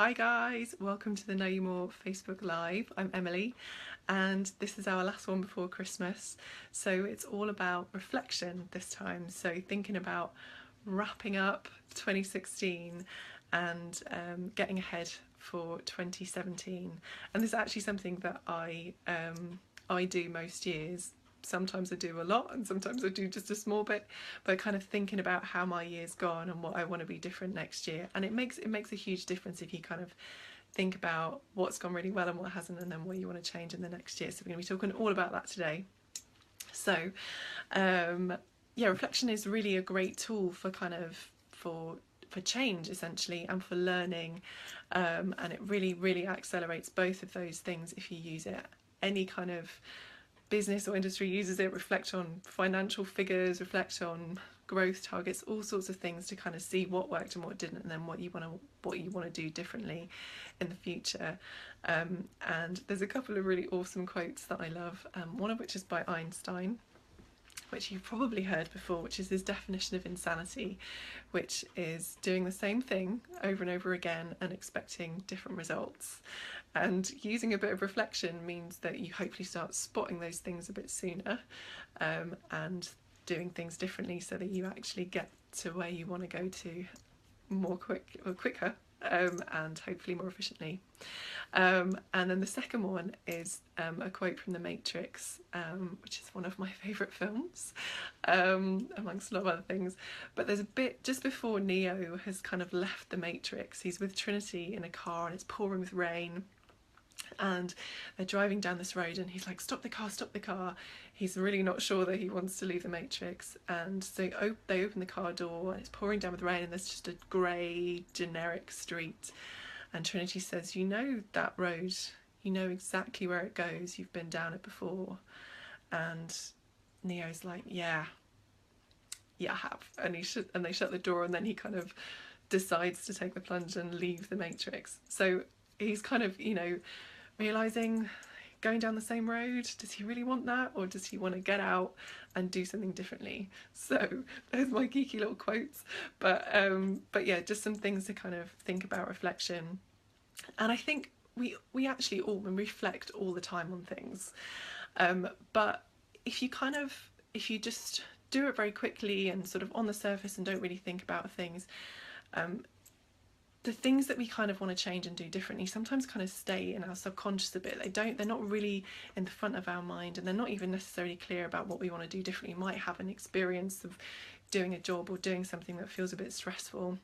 Hi guys, welcome to the Know You More Facebook Live. I'm Emily and this is our last one before Christmas. So it's all about reflection this time. So thinking about wrapping up 2016 and getting ahead for 2017. And this is actually something that I do most years. Sometimes I do a lot and sometimes I do just a small bit, but kind of thinking about how my year's gone and what I want to be different next year. And it makes a huge difference if you kind of think about what's gone really well and what hasn't, and then what you want to change in the next year. So we're going to be talking all about that today. So yeah, reflection is really a great tool for kind of for change essentially, and for learning, and it really accelerates both of those things if you use it. Any kind of business or industry uses it, reflect on financial figures, reflect on growth targets, all sorts of things to kind of see what worked and what didn't, and then what you want to do differently in the future. And there's a couple of really awesome quotes that I love, one of which is by Einstein, which you've probably heard before, which is his definition of insanity, which is doing the same thing over and over again and expecting different results. And using a bit of reflection means that you hopefully start spotting those things a bit sooner, and doing things differently so that you actually get to where you want to go to quicker, and hopefully more efficiently. And then the second one is a quote from The Matrix, which is one of my favourite films, amongst a lot of other things. But there's a bit just before Neo has kind of left the Matrix. He's with Trinity in a car and it's pouring with rain. And they're driving down this road and he's like, stop the car, stop the car. He's really not sure that he wants to leave the Matrix. And so they open the car door and it's pouring down with rain and there's just a grey generic street. And Trinity says, you know that road, you know exactly where it goes, you've been down it before. And Neo's like, yeah, I have. And they shut the door, and then he kind of decides to take the plunge and leave the Matrix. So he's kind of, realising, going down the same road, does he really want that, or does he want to get out and do something differently? So there's my geeky little quotes, but yeah, just some things to kind of think about reflection. And I think we actually all reflect all the time on things, but if you just do it very quickly and sort of on the surface and don't really think about things, the things that we kind of want to change and do differently sometimes kind of stay in our subconscious a bit. They're not really in the front of our mind, and they're not even necessarily clear about what we want to do differently. We might have an experience of doing a job or doing something that feels a bit stressful,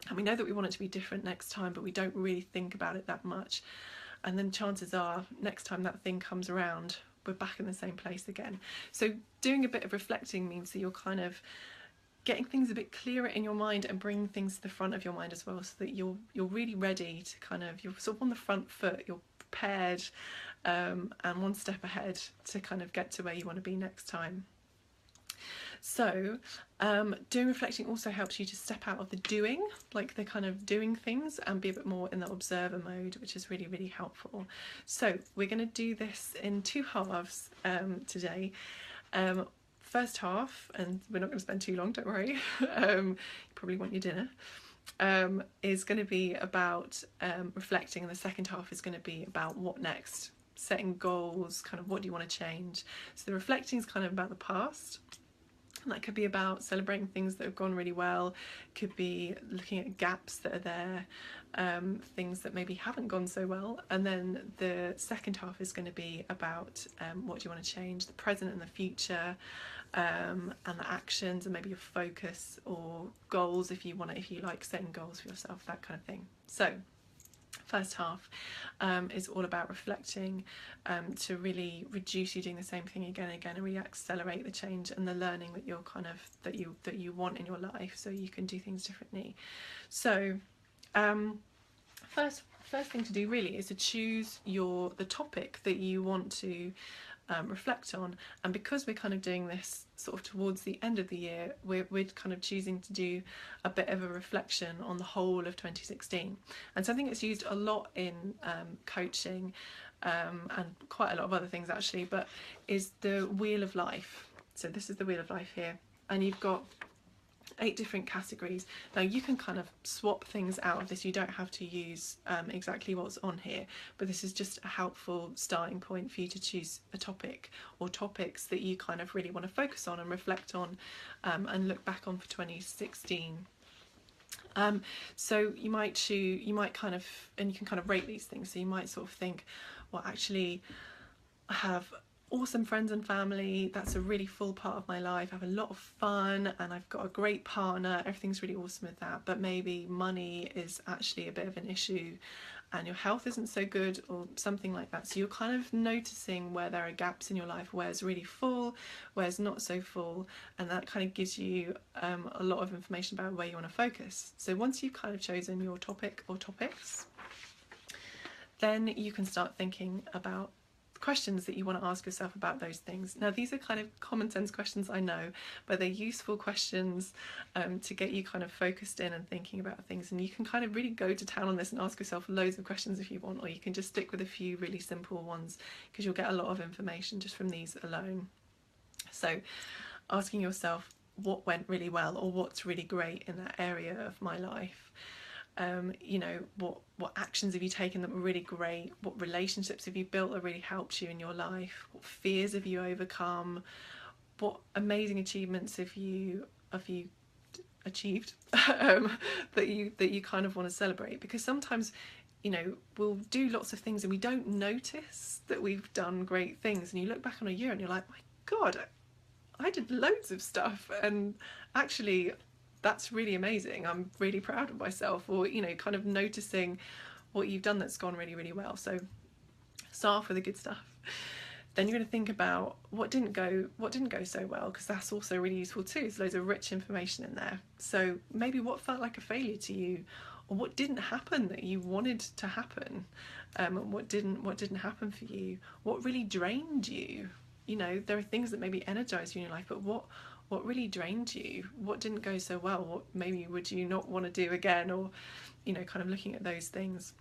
and we know that we want it to be different next time, but we don't really think about it that much. And then chances are, next time that thing comes around, we're back in the same place again. So doing a bit of reflecting means that you're kind of getting things a bit clearer in your mind and bringing things to the front of your mind as well, so that you're really ready to you're sort of on the front foot, you're prepared, and one step ahead to kind of get to where you want to be next time. So doing reflecting also helps you to step out of the doing, like the kind of doing things, and be a bit more in the observer mode, which is really helpful. So we're going to do this in two halves today. First half, and we're not going to spend too long, don't worry, you probably want your dinner, is going to be about reflecting, and the second half is going to be about what next, setting goals, kind of what do you want to change. So the reflecting is kind of about the past, and that could be about celebrating things that have gone really well, could be looking at gaps that are there, things that maybe haven't gone so well. And then the second half is going to be about what do you want to change, the present and the future, and the actions, and maybe your focus or goals if you like setting goals for yourself, that kind of thing. So first half is all about reflecting, to really reduce you doing the same thing again and again, and really accelerate the change and the learning that you're that you want in your life, so you can do things differently. So first thing to do really is to choose the topic that you want to reflect on. And because we're kind of doing this sort of towards the end of the year, we're kind of choosing to do a bit of a reflection on the whole of 2016. And something that's used a lot in coaching, and quite a lot of other things actually, but is the Wheel of Life. So this is the Wheel of Life here, and you've got 8 different categories. Now you can kind of swap things out of this. You don't have to use exactly what's on here, but this is just a helpful starting point for you to choose a topic or topics that you kind of really want to focus on and reflect on, and look back on for 2016. So you might choose, you might kind of, and you can kind of rate these things. So you might sort of think, well, actually, I have awesome friends and family. That's a really full part of my life. I have a lot of fun and I've got a great partner. Everything's really awesome with that. But maybe money is actually a bit of an issue and your health isn't so good or something like that. So you're kind of noticing where there are gaps in your life, where's really full, where's not so full, and that kind of gives you a lot of information about where you want to focus. So once you've kind of chosen your topic or topics, then you can start thinking about questions that you want to ask yourself about those things. Now these are kind of common sense questions, I know, but they're useful questions to get you kind of focused in and thinking about things, and you can kind of really go to town on this and ask yourself loads of questions if you want, or you can just stick with a few really simple ones because you'll get a lot of information just from these alone. So asking yourself what went really well or what's really great in that area of my life. You know, what actions have you taken that were really great? What relationships have you built that really helped you in your life? What fears have you overcome? What amazing achievements have you achieved that you kind of want to celebrate? Because sometimes, you know, we'll do lots of things and we don't notice that we've done great things, and you look back on a year and you're like, my God, I did loads of stuff, and actually that's really amazing. I'm really proud of myself. Or, you know, kind of noticing what you've done that's gone really, really well. So start off with the good stuff. Then you're going to think about what didn't go so well, because that's also really useful too. There's loads of rich information in there. So maybe what felt like a failure to you, or what didn't happen that you wanted to happen, what didn't happen for you, what really drained you. You know, there are things that maybe energize you in your life, but what really drained you? What didn't go so well? What maybe would you not want to do again? Or, you know, kind of looking at those things.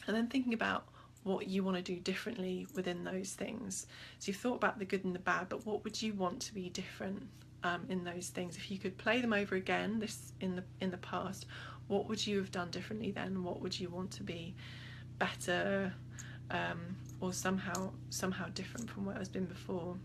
And then thinking about what you want to do differently within those things. So you've thought about the good and the bad, but what would you want to be different in those things? If you could play them over again, this in the past, what would you have done differently then? What would you want to be better, or somehow different from what has been before?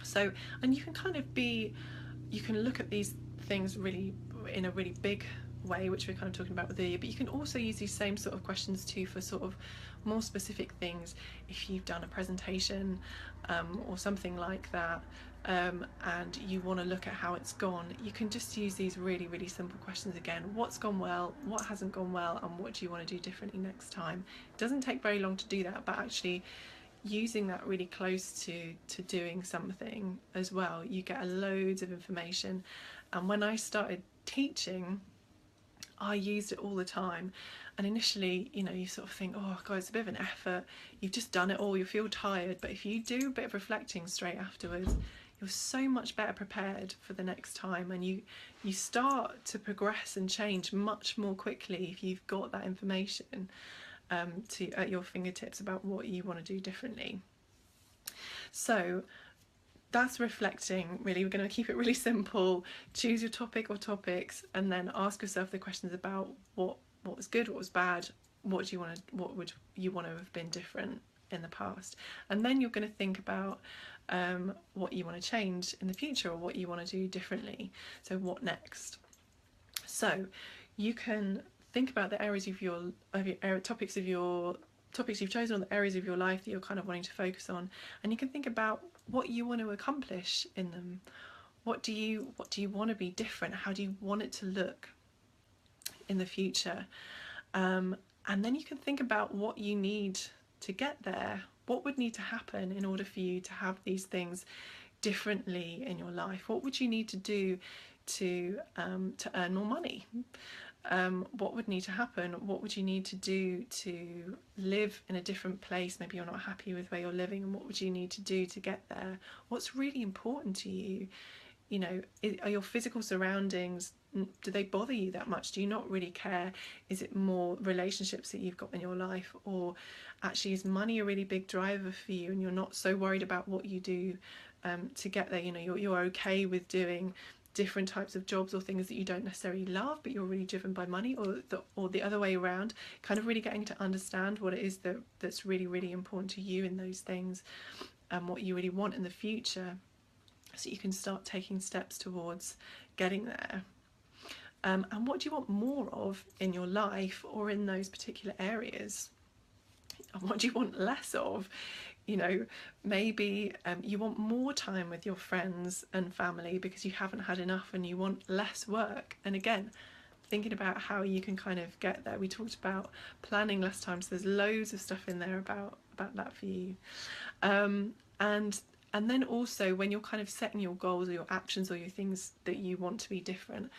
So, and you can kind of you can look at these things really in a really big way, which we're kind of talking about with the year, but you can also use these same sort of questions too for sort of more specific things. If you've done a presentation or something like that, and you want to look at how it's gone, you can just use these really, really simple questions again. What's gone well, what hasn't gone well, and what do you want to do differently next time? It doesn't take very long to do that, but actually using that really close to doing something as well, you get loads of information. And when I started teaching, I used it all the time. And initially, you know, you sort of think, oh God, it's a bit of an effort, you've just done it all, you feel tired. But if you do a bit of reflecting straight afterwards, you're so much better prepared for the next time, and you start to progress and change much more quickly if you've got that information at your fingertips about what you want to do differently. So that's reflecting, really. We're going to keep it really simple. Choose your topic or topics, and then ask yourself the questions about what was good, what was bad, what would you want to have been different in the past. And then you're going to think about what you want to change in the future, or what you want to do differently. So what next? So you can think about the areas of your topics you've chosen, or the areas of your life that you're kind of wanting to focus on, and you can think about what you want to accomplish in them. What do you want to be different? How do you want it to look in the future? And then you can think about what you need to get there. What would need to happen in order for you to have these things differently in your life? What would you need to do to earn more money? What would need to happen? What would you need to do to live in a different place? Maybe you're not happy with where you're living, and what would you need to do to get there? What's really important to you? You know, are your physical surroundings, do they bother you that much? Do you not really care? Is it more relationships that you've got in your life? Or actually is money a really big driver for you, and you're not so worried about what you do to get there? You know, you're okay with doing different types of jobs or things that you don't necessarily love but you're really driven by money, or the other way around, kind of really getting to understand what it is that's really, really important to you in those things and what you really want in the future, so you can start taking steps towards getting there. And what do you want more of in your life or in those particular areas? And what do you want less of? You know, maybe you want more time with your friends and family because you haven't had enough and you want less work. And again, thinking about how you can kind of get there. We talked about planning last time, so there's loads of stuff in there about that for you. And then also when you're kind of setting your goals or your actions or your things that you want to be different,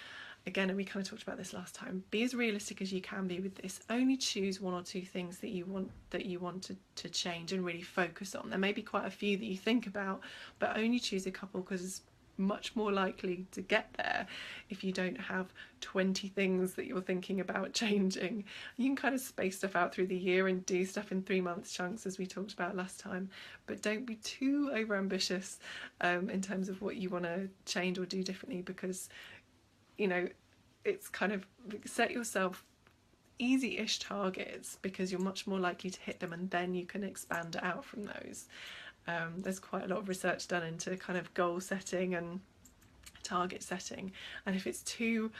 again, and we kind of talked about this last time, be as realistic as you can be with this. Only choose one or two things that you want to change and really focus on. There may be quite a few that you think about, but only choose a couple, because it's much more likely to get there if you don't have 20 things that you're thinking about changing. You can kind of space stuff out through the year and do stuff in 3 month chunks, as we talked about last time, but don't be too over ambitious in terms of what you want to change or do differently, because you know, it's kind of set yourself easy-ish targets because you're much more likely to hit them, and then you can expand out from those. There's quite a lot of research done into kind of goal setting and target setting, and if it's too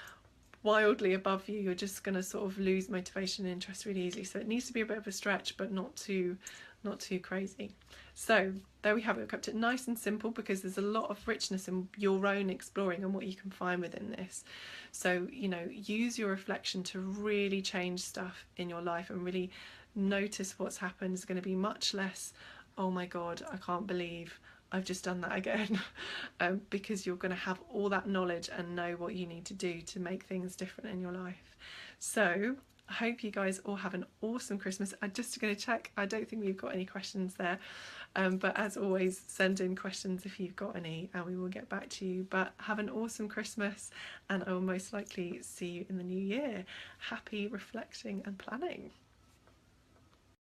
wildly above you, you're just going to sort of lose motivation and interest really easily. So it needs to be a bit of a stretch, but not too crazy. So there we have it. We kept it nice and simple because there's a lot of richness in your own exploring and what you can find within this. So, you know, use your reflection to really change stuff in your life and really notice what's happened. It's going to be much less, oh my God, I can't believe I've just done that again, because you're going to have all that knowledge and know what you need to do to make things different in your life. So I hope you guys all have an awesome Christmas. I'm just going to check, I don't think we've got any questions there, but as always, send in questions if you've got any and we will get back to you. But have an awesome Christmas, and I will most likely see you in the new year. Happy reflecting and planning.